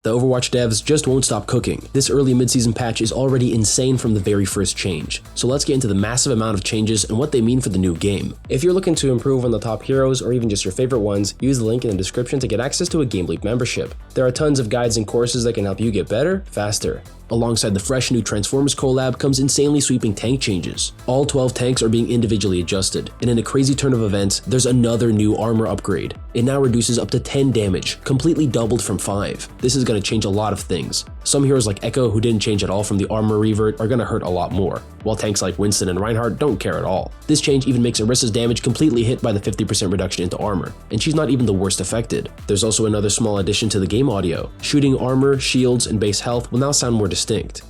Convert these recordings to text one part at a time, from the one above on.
The Overwatch devs just won't stop cooking. This early mid-season patch is already insane from the very first change. So let's get into the massive amount of changes and what they mean for the new game. If you're looking to improve on the top heroes or even just your favorite ones, use the link in the description to get access to a GameLeap membership. There are tons of guides and courses that can help you get better, faster. Alongside the fresh new Transformers collab comes insanely sweeping tank changes. All 12 tanks are being individually adjusted, and in a crazy turn of events, there's another new armor upgrade. It now reduces up to 10 damage, completely doubled from 5. This is going to change a lot of things. Some heroes like Echo, who didn't change at all from the armor revert, are going to hurt a lot more, while tanks like Winston and Reinhardt don't care at all. This change even makes Orissa's damage completely hit by the 50% reduction into armor, and she's not even the worst affected. There's also another small addition to the game audio. Shooting armor, shields, and base health will now sound more distinct.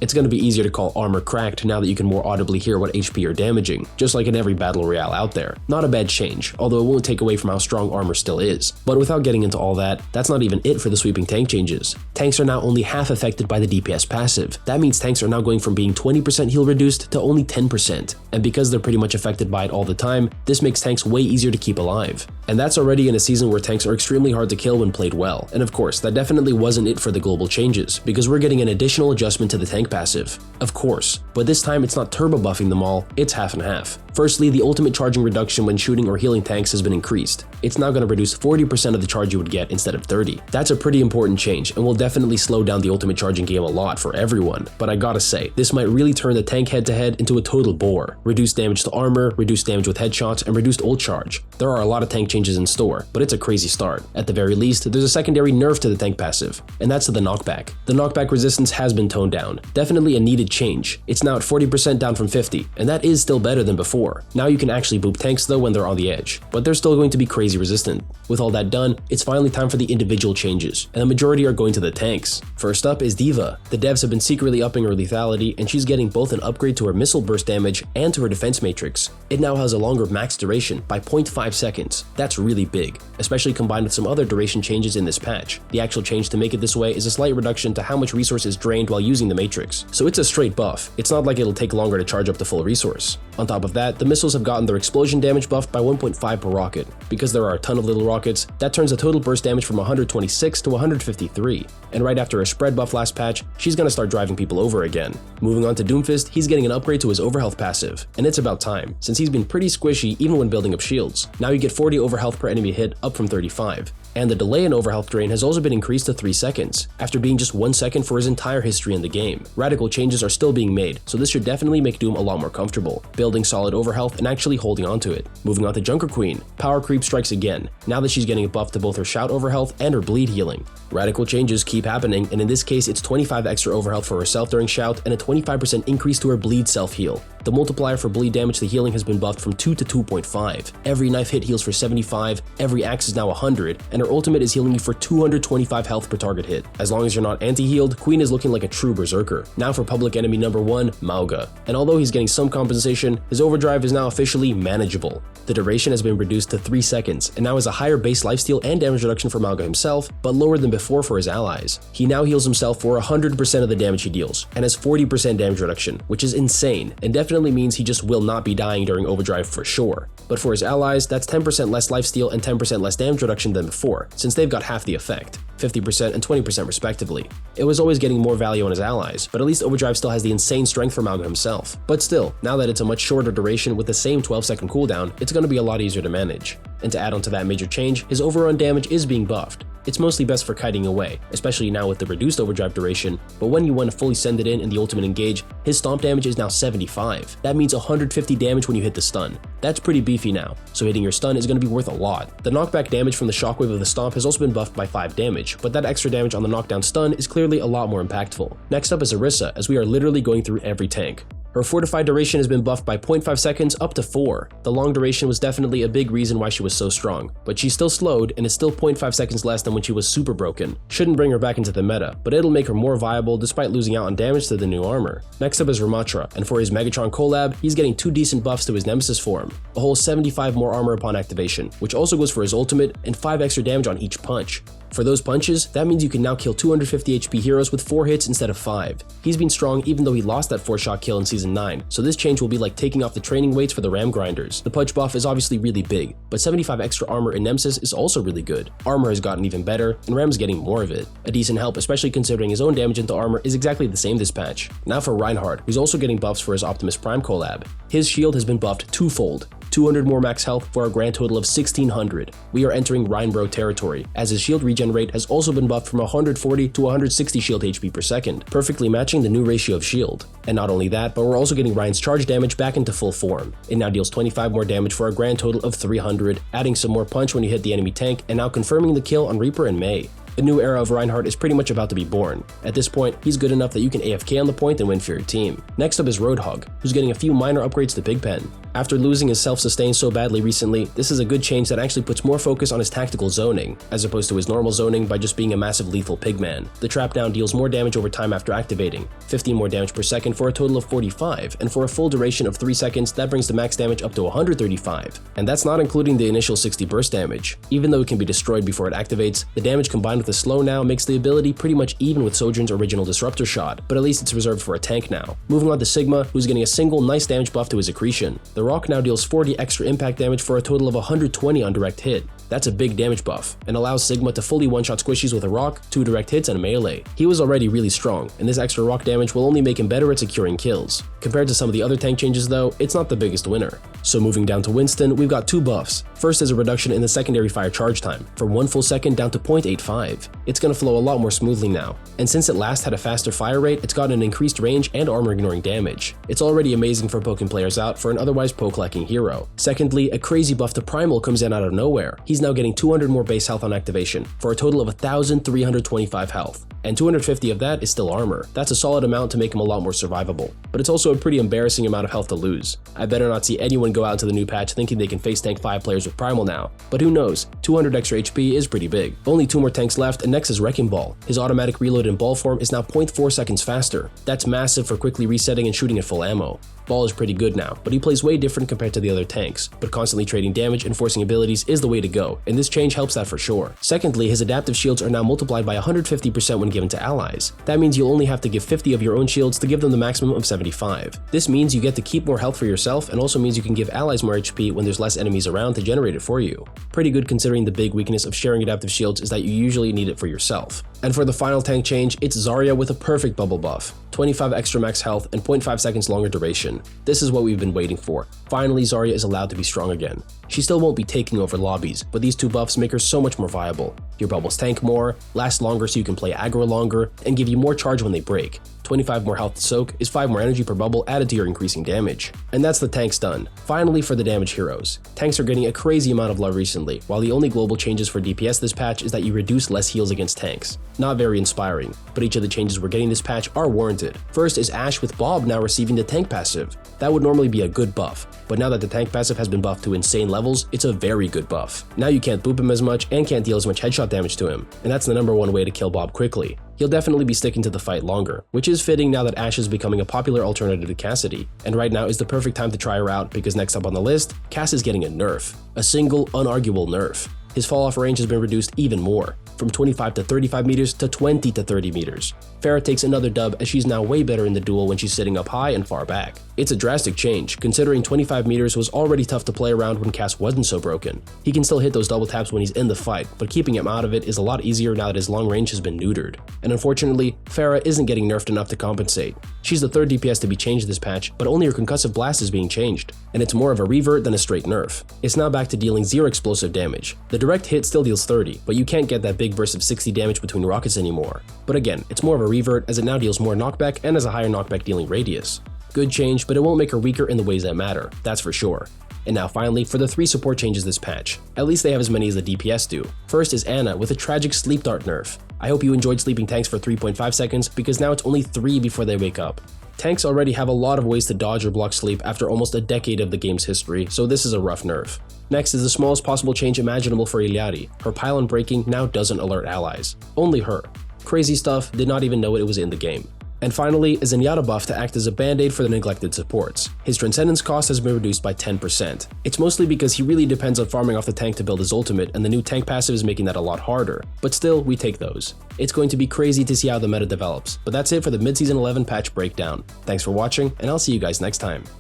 It's going to be easier to call armor cracked now that you can more audibly hear what HP you're damaging, just like in every battle royale out there. Not a bad change, although it won't take away from how strong armor still is. But without getting into all that, that's not even it for the sweeping tank changes. Tanks are now only half affected by the DPS passive. That means tanks are now going from being 20% heal reduced to only 10%. And because they're pretty much affected by it all the time, this makes tanks way easier to keep alive. And that's already in a season where tanks are extremely hard to kill when played well. And of course, that definitely wasn't it for the global changes, because we're getting an additional adjustment to the tank passive. Of course, but this time it's not turbo buffing them all, it's half and half. Firstly, the ultimate charging reduction when shooting or healing tanks has been increased. It's now going to reduce 40% of the charge you would get instead of 30. That's a pretty important change and will definitely slow down the ultimate charging game a lot for everyone, but I gotta say, this might really turn the tank head-to-head into a total bore. Reduced damage to armor, reduced damage with headshots, and reduced ult charge. There are a lot of tank changes in store, but it's a crazy start. At the very least, there's a secondary nerf to the tank passive, and that's to the knockback. The knockback resistance has been toned down, definitely a needed change. It's now at 40% down from 50, and that is still better than before. Now you can actually boop tanks though when they're on the edge, but they're still going to be crazy resistant. With all that done, it's finally time for the individual changes, and the majority are going to the tanks. First up is D.Va. The devs have been secretly upping her lethality, and she's getting both an upgrade to her missile burst damage and to her defense matrix. It now has a longer max duration by 0.5 seconds. That's really big, especially combined with some other duration changes in this patch. The actual change to make it this way is a slight reduction to how much resource is drained while using the matrix, so it's a straight buff. It's not like it'll take longer to charge up the full resource. On top of that, the missiles have gotten their explosion damage buffed by 1.5 per rocket. Because there are a ton of little rockets, that turns the total burst damage from 126 to 153. And right after a spread buff last patch, she's gonna start driving people over again. Moving on to Doomfist, he's getting an upgrade to his overhealth passive, and it's about time, since he's been pretty squishy even when building up shields. Now you get 40 overhealth per enemy hit, up from 35. And the delay in overhealth drain has also been increased to 3 seconds, after being just 1 second for his entire history in the game. Radical changes are still being made, so this should definitely make Doom a lot more comfortable, building solid overhealth and actually holding onto it. Moving on to Junker Queen, power creep strikes again, now that she's getting a buff to both her shout overhealth and her bleed healing. Radical changes keep happening, and in this case it's 25 extra overhealth for herself during shout and a 25% increase to her bleed self-heal. The multiplier for bleed damage to healing has been buffed from 2 to 2.5. Every knife hit heals for 75, every axe is now 100, and her ultimate is healing you for 225 health per target hit. As long as you're not anti-healed, Queen is looking like a true berserker. Now for public enemy number 1, Mauga. And although he's getting some compensation, his overdrive is now officially manageable. The duration has been reduced to 3 seconds, and now has a higher base lifesteal and damage reduction for Mauga himself, but lower than before for his allies. He now heals himself for 100% of the damage he deals, and has 40% damage reduction, which is insane, and definitely means he just will not be dying during overdrive for sure. But for his allies, that's 10% less lifesteal and 10% less damage reduction than before, since they've got half the effect, 50% and 20% respectively. It was always getting more value on his allies, but at least overdrive still has the insane strength for Mauga himself. But still, now that it's a much shorter duration with the same 12-second cooldown, it's going to be a lot easier to manage. And to add on to that major change, his overrun damage is being buffed. It's mostly best for kiting away, especially now with the reduced overdrive duration, but when you want to fully send it in the ultimate engage, his stomp damage is now 75. That means 150 damage when you hit the stun. That's pretty beefy now, so hitting your stun is going to be worth a lot. The knockback damage from the shockwave of the stomp has also been buffed by 5 damage, but that extra damage on the knockdown stun is clearly a lot more impactful. Next up is Orissa, as we are literally going through every tank. Her fortified duration has been buffed by 0.5 seconds up to 4. The long duration was definitely a big reason why she was so strong, but she's still slowed and is still 0.5 seconds less than when she was super broken. Shouldn't bring her back into the meta, but it'll make her more viable despite losing out on damage to the new armor. Next up is Ramatra, and for his Megatron collab, he's getting 2 decent buffs to his Nemesis form, a whole 75 more armor upon activation, which also goes for his ultimate, and 5 extra damage on each punch. For those punches, that means you can now kill 250 HP heroes with 4 hits instead of 5. He's been strong even though he lost that 4-shot kill in Season 9, so this change will be like taking off the training weights for the ram grinders. The punch buff is obviously really big, but 75 extra armor in Nemesis is also really good. Armor has gotten even better, and Ram's getting more of it. A decent help, especially considering his own damage into armor is exactly the same this patch. Now for Reinhardt, who's also getting buffs for his Optimus Prime collab. His shield has been buffed twofold. 200 more max health for a grand total of 1600. We are entering Reinbro territory, as his shield regen rate has also been buffed from 140 to 160 shield HP per second, perfectly matching the new ratio of shield. And not only that, but we're also getting Rein's charge damage back into full form. It now deals 25 more damage for a grand total of 300, adding some more punch when you hit the enemy tank, and now confirming the kill on Reaper and Mei. The new era of Reinhardt is pretty much about to be born. At this point, he's good enough that you can AFK on the point and win for your team. Next up is Roadhog, who's getting a few minor upgrades to Pigpen. After losing his self-sustain so badly recently, this is a good change that actually puts more focus on his tactical zoning, as opposed to his normal zoning by just being a massive lethal pigman. The trap down deals more damage over time after activating, 15 more damage per second for a total of 45, and for a full duration of 3 seconds, that brings the max damage up to 135. And that's not including the initial 60 burst damage. Even though it can be destroyed before it activates, the damage combined with the slow now makes the ability pretty much even with Sojourn's original Disruptor shot, but at least it's reserved for a tank now. Moving on to Sigma, who's getting a single nice damage buff to his accretion. The Rock now deals 40 extra impact damage for a total of 120 on direct hit. That's a big damage buff, and allows Sigma to fully one-shot squishies with a rock, 2 direct hits, and a melee. He was already really strong, and this extra rock damage will only make him better at securing kills. Compared to some of the other tank changes though, it's not the biggest winner. So moving down to Winston, we've got 2 buffs. First is a reduction in the secondary fire charge time, from 1 full second down to 0.85. It's gonna flow a lot more smoothly now, and since it last had a faster fire rate, it's got an increased range and armor ignoring damage. It's already amazing for poking players out for an otherwise poke-lacking hero. Secondly, a crazy buff to Primal comes in out of nowhere. He's now getting 200 more base health on activation, for a total of 1,325 health. And 250 of that is still armor. That's a solid amount to make him a lot more survivable, but it's also a pretty embarrassing amount of health to lose. I better not see anyone go out into the new patch thinking they can face tank 5 players with Primal now, but who knows, 200 extra HP is pretty big. Only 2 more tanks left, and next is Wrecking Ball. His automatic reload in ball form is now 0.4 seconds faster. That's massive for quickly resetting and shooting at full ammo. Ball is pretty good now, but he plays way different compared to the other tanks, but constantly trading damage and forcing abilities is the way to go, and this change helps that for sure. Secondly, his adaptive shields are now multiplied by 150% when given to allies. That means you'll only have to give 50 of your own shields to give them the maximum of 75. This means you get to keep more health for yourself, and also means you can give allies more HP when there's less enemies around to generate it for you. Pretty good considering the big weakness of sharing adaptive shields is that you usually need it for yourself. And for the final tank change, it's Zarya with a perfect bubble buff. 25 extra max health and 0.5 seconds longer duration. This is what we've been waiting for. Finally, Zarya is allowed to be strong again. She still won't be taking over lobbies, but these 2 buffs make her so much more viable. Your bubbles tank more, last longer so you can play aggro longer, and give you more charge when they break. 25 more health to soak is 5 more energy per bubble added to your increasing damage. And that's the tanks done. Finally for the damage heroes. Tanks are getting a crazy amount of love recently, while the only global changes for DPS this patch is that you reduce less heals against tanks. Not very inspiring, but each of the changes we're getting this patch are warranted. First is Ashe with Bob now receiving the tank passive. That would normally be a good buff, but now that the tank passive has been buffed to insane levels, it's a very good buff. Now you can't boop him as much and can't deal as much headshot damage to him, and that's the #1 way to kill Bob quickly. He'll definitely be sticking to the fight longer, which is fitting now that Ashe is becoming a popular alternative to Cassidy. And right now is the perfect time to try her out because next up on the list, Cass is getting a nerf. A single, unarguable nerf. His fall-off range has been reduced even more, from 25 to 35 meters to 20 to 30 meters. Pharah takes another dub as she's now way better in the duel when she's sitting up high and far back. It's a drastic change, considering 25 meters was already tough to play around when Cass wasn't so broken. He can still hit those double taps when he's in the fight, but keeping him out of it is a lot easier now that his long range has been neutered. And unfortunately, Pharah isn't getting nerfed enough to compensate. She's the 3rd DPS to be changed this patch, but only her concussive blast is being changed, and it's more of a revert than a straight nerf. It's now back to dealing 0 explosive damage. The direct hit still deals 30, but you can't get that big burst of 60 damage between rockets anymore. But again, it's more of a revert as it now deals more knockback and has a higher knockback dealing radius. Good change, but it won't make her weaker in the ways that matter, that's for sure. And now finally, for the 3 support changes this patch. At least they have as many as the DPS do. First is Ana with a tragic sleep dart nerf. I hope you enjoyed sleeping tanks for 3.5 seconds because now it's only 3 before they wake up. Tanks already have a lot of ways to dodge or block sleep after almost a decade of the game's history, so this is a rough nerf. Next is the smallest possible change imaginable for Iliari. Her pylon breaking now doesn't alert allies. Only her. Crazy stuff, did not even know it was in the game. And finally, a Zenyatta buff to act as a band-aid for the neglected supports. His Transcendence cost has been reduced by 10%. It's mostly because he really depends on farming off the tank to build his ultimate, and the new tank passive is making that a lot harder. But still, we take those. It's going to be crazy to see how the meta develops, but that's it for the mid-season 11 patch breakdown. Thanks for watching, and I'll see you guys next time.